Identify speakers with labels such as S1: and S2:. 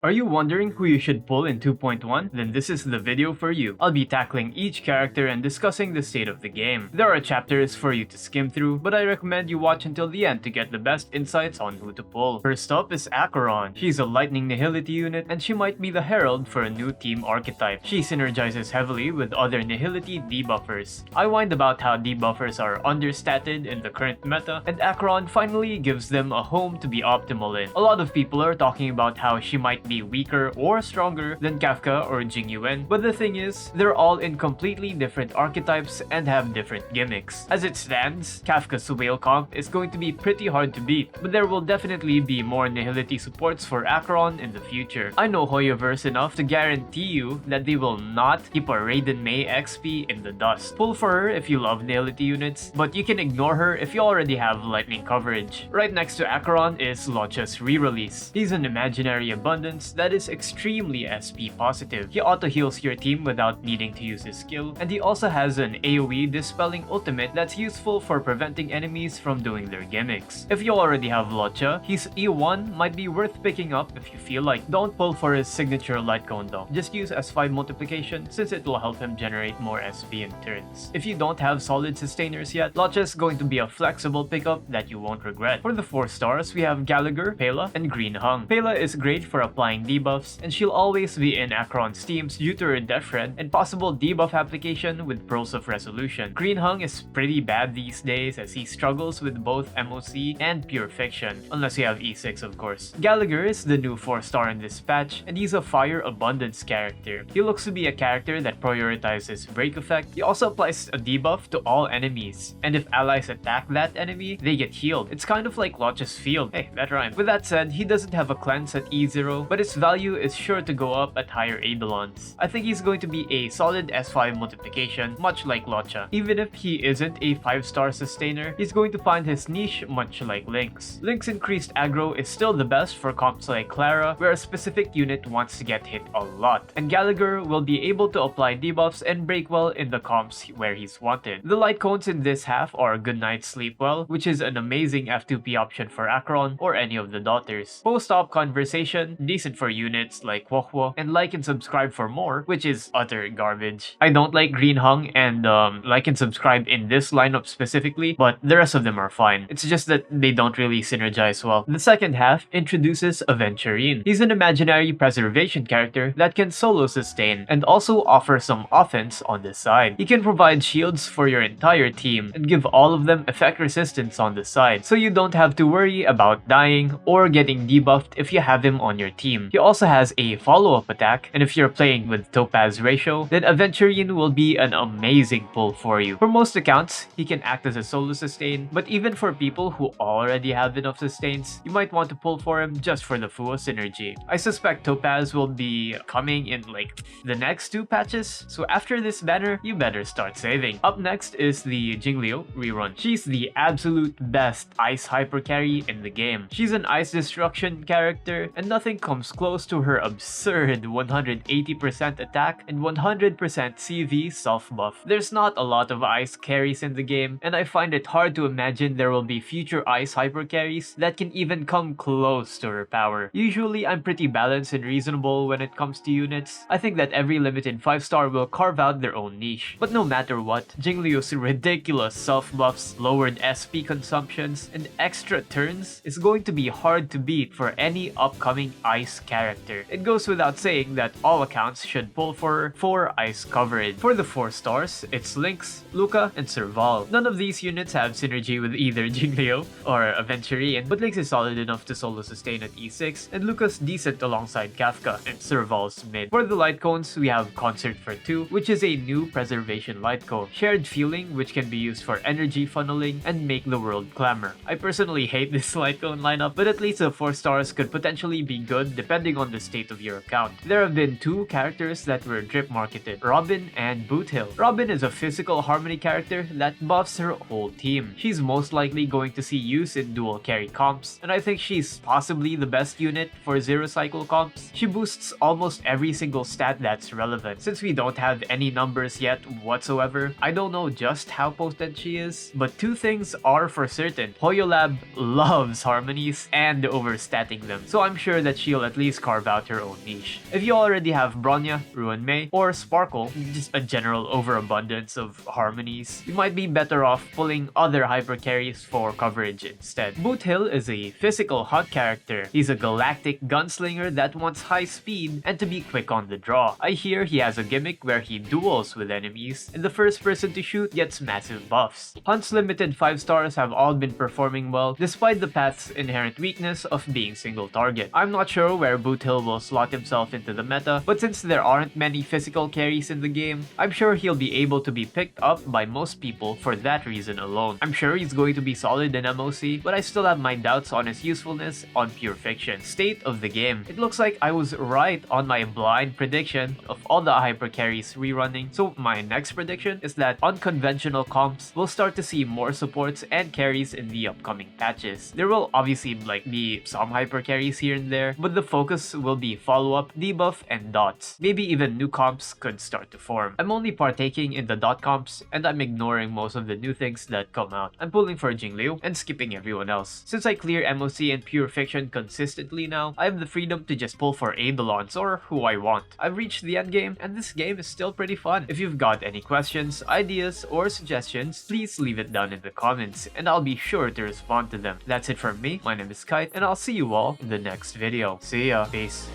S1: Are you wondering who you should pull in 2.1? Then this is the video for you. I'll be tackling each character and discussing the state of the game. There are chapters for you to skim through, but I recommend you watch until the end to get the best insights on who to pull. First up is Acheron. She's a lightning Nihility unit, and she might be the herald for a new team archetype. She synergizes heavily with other Nihility debuffers. I whined about how debuffers are understated in the current meta, and Acheron finally gives them a home to be optimal in. A lot of people are talking about how she might be weaker or stronger than Kafka or Jingliu, but the thing is, they're all in completely different archetypes and have different gimmicks. As it stands, Kafka's whale comp is going to be pretty hard to beat, but there will definitely be more Nihility supports for Acheron in the future. I know Hoyoverse enough to guarantee you that they will not keep a Raiden Mei XP in the dust. Pull for her if you love Nihility units, but you can ignore her if you already have lightning coverage. Right next to Acheron is luocha's re-release. He's an imaginary abundance that is extremely SP positive. He auto-heals your team without needing to use his skill, and he also has an AoE dispelling ultimate that's useful for preventing enemies from doing their gimmicks. If you already have luocha, his E1 might be worth picking up if you feel like. Don't pull for his signature light cone though. Just use S5 multiplication since it will help him generate more SP in turns. If you don't have solid sustainers yet, luocha is going to be a flexible pickup that you won't regret. For the 4 stars, we have Gallagher, Pela, and Green Hung. Pela is great for applying debuffs, and she'll always be in Acheron's teams due to her death threat and possible debuff application with Pearls of Resolution. Green Hung is pretty bad these days as he struggles with both MOC and Pure Fiction, unless you have E6 of course. Gallagher is the new 4-star in this patch, and he's a Fire Abundance character. He looks to be a character that prioritizes Break Effect. He also applies a debuff to all enemies, and if allies attack that enemy, they get healed. It's kind of like luocha's Field. Hey, that rhymed. With that said, he doesn't have a cleanse at E0, but his value is sure to go up at higher Eidolons. I think he's going to be a solid S5 multiplication, much like luocha. Even if he isn't a 5-star sustainer, he's going to find his niche much like Lynx. Lynx increased aggro is still the best for comps like Clara, where a specific unit wants to get hit a lot, and Gallagher will be able to apply debuffs and break well in the comps where he's wanted. The light cones in this half are Good Night Sleep Well, which is an amazing F2P option for Acheron or any of the daughters. Post-op Conversation, decent for units like Wohwo, and like and subscribe for more, which is utter garbage. I don't like Green Hung and like and subscribe in this lineup specifically, but the rest of them are fine. It's just that they don't really synergize well. The second half introduces Aventurine. He's an imaginary preservation character that can solo sustain and also offer some offense on the side. He can provide shields for your entire team and give all of them effect resistance on the side, so you don't have to worry about dying or getting debuffed if you have him on your team. He also has a follow-up attack, and if you're playing with Topaz ratio, then Aventurine will be an amazing pull for you. For most accounts, he can act as a solo sustain, but even for people who already have enough sustains, you might want to pull for him just for the Fuo synergy. I suspect Topaz will be coming in like the next 2 patches, so after this banner, you better start saving. Up next is the Jingliu rerun. She's the absolute best ice hyper carry in the game. She's an ice destruction character, and nothing comes close to her absurd 180% attack and 100% CV self buff. There's not a lot of ice carries in the game, and I find it hard to imagine there will be future ice hyper carries that can even come close to her power. Usually I'm pretty balanced and reasonable when it comes to units. I think that every limited 5-star will carve out their own niche. But no matter what, Jingliu's ridiculous self buffs, lowered SP consumptions, and extra turns is going to be hard to beat for any upcoming ice character. It goes without saying that all accounts should pull for ice coverage. For the 4 stars, it's Lynx, Luca, and Serval. None of these units have synergy with either Jingliu or Aventurine, but Lynx is solid enough to solo sustain at E6, and Luca's decent alongside Kafka, and Serval's mid. For the light cones, we have Concert for 2, which is a new preservation light cone. Shared Feeling, which can be used for energy funneling and make the world clamor. I personally hate this light cone lineup, but at least the 4 stars could potentially be good depending on the state of your account. There have been 2 characters that were drip marketed, Robin and Boothill. Robin is a physical harmony character that buffs her whole team. She's most likely going to see use in dual carry comps, and I think she's possibly the best unit for 0 cycle comps. She boosts almost every single stat that's relevant. Since we don't have any numbers yet whatsoever, I don't know just how potent she is, but 2 things are for certain. Hoyolab loves harmonies and overstatting them, so I'm sure that she'll at least carve out your own niche. If you already have Bronya, Ruan Mei, or Sparkle, just a general overabundance of harmonies, you might be better off pulling other hyper carries for coverage instead. Boothill is a physical hunt character. He's a galactic gunslinger that wants high speed and to be quick on the draw. I hear he has a gimmick where he duels with enemies, and the first person to shoot gets massive buffs. Hunt's limited 5 stars have all been performing well, despite the path's inherent weakness of being single target. I'm not sure where Boothill will slot himself into the meta, but since there aren't many physical carries in the game, I'm sure he'll be able to be picked up by most people for that reason alone. I'm sure he's going to be solid in MOC, but I still have my doubts on his usefulness on pure fiction. State of the game. It looks like I was right on my blind prediction of all the hyper carries rerunning, so my next prediction is that unconventional comps will start to see more supports and carries in the upcoming patches. There will obviously be some hyper carries here and there, but the focus will be follow-up, debuff, and dots. Maybe even new comps could start to form. I'm only partaking in the dot comps, and I'm ignoring most of the new things that come out. I'm pulling for Jingliu and skipping everyone else. Since I clear MOC and pure fiction consistently now, I have the freedom to just pull for Eidolons or who I want. I've reached the end game, and this game is still pretty fun. If you've got any questions, ideas, or suggestions, please leave it down in the comments, and I'll be sure to respond to them. That's it from me. My name is Kyte, and I'll see you all in the next video. See ya. Peace.